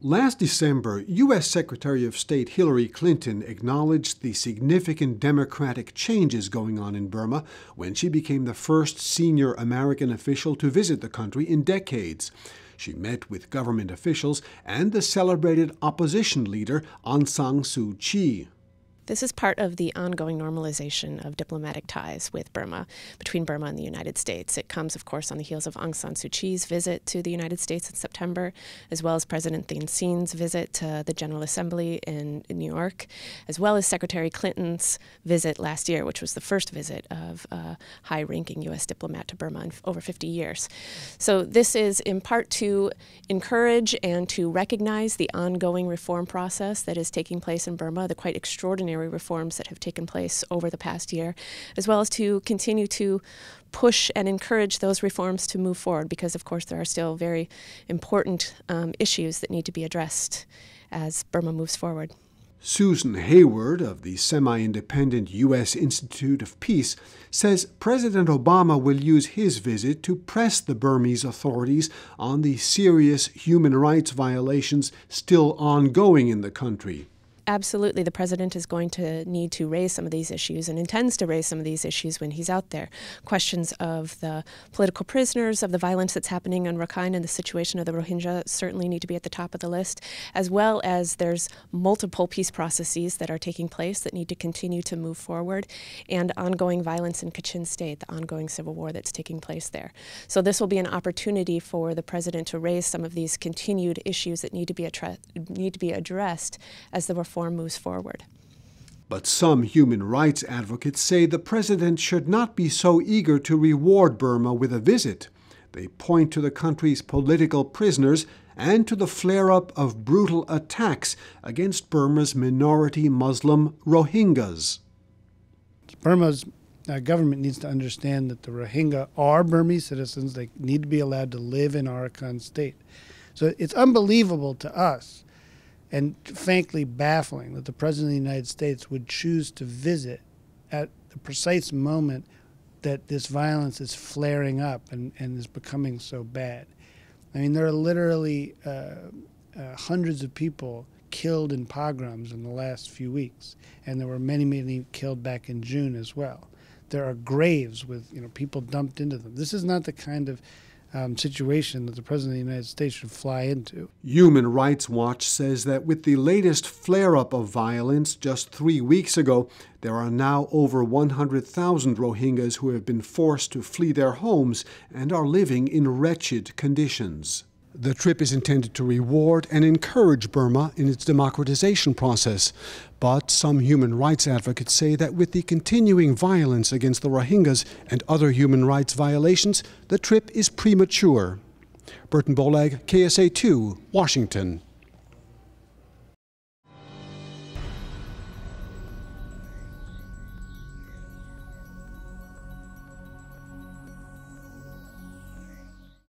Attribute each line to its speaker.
Speaker 1: Last December, U.S. Secretary of State Hillary Clinton acknowledged the significant democratic changes going on in Burma when she became the first senior American official to visit the country in decades. She met with government officials and the celebrated opposition leader Aung San Suu Kyi.
Speaker 2: This is part of the ongoing normalization of diplomatic ties with Burma, between Burma and the United States. It comes, of course, on the heels of Aung San Suu Kyi's visit to the United States in September, as well as President Thein Sein's visit to the General Assembly in New York, as well as Secretary Clinton's visit last year, which was the first visit of a high-ranking U.S. diplomat to Burma in over 50 years. So this is in part to encourage and to recognize the ongoing reform process that is taking place in Burma, the quite extraordinary reforms that have taken place over the past year, as well as to continue to push and encourage those reforms to move forward, because of course there are still very important issues that need to be addressed as Burma moves forward.
Speaker 1: Susan Hayward of the semi-independent U.S. Institute of Peace says President Obama will use his visit to press the Burmese authorities on the serious human rights violations still ongoing in the country.
Speaker 2: Absolutely, the president is going to need to raise some of these issues and intends to raise some of these issues when he's out there. Questions of the political prisoners, of the violence that's happening in Rakhine, and the situation of the Rohingya certainly need to be at the top of the list, as well as there's multiple peace processes that are taking place that need to continue to move forward, and ongoing violence in Kachin State, the ongoing civil war that's taking place there. So this will be an opportunity for the president to raise some of these continued issues that need to be addressed as the reform moves forward.
Speaker 1: But some human rights advocates say the president should not be so eager to reward Burma with a visit. They point to the country's political prisoners and to the flare-up of brutal attacks against Burma's minority Muslim Rohingyas.
Speaker 3: Burma's government needs to understand that the Rohingya are Burmese citizens. They need to be allowed to live in Arakan State. So it's unbelievable to us, and frankly baffling, that the President of the United States would choose to visit at the precise moment that this violence is flaring up and is becoming so bad. I mean, there are literally hundreds of people killed in pogroms in the last few weeks, and there were many, many killed back in June as well. There are graves with people dumped into them. This is not the kind of situation that the President of the United States should fly into.
Speaker 1: Human Rights Watch says that with the latest flare-up of violence just 3 weeks ago, there are now over 100,000 Rohingyas who have been forced to flee their homes and are living in wretched conditions. The trip is intended to reward and encourage Burma in its democratization process. But some human rights advocates say that with the continuing violence against the Rohingyas and other human rights violations, the trip is premature. Burton Bolag, KSA2, Washington.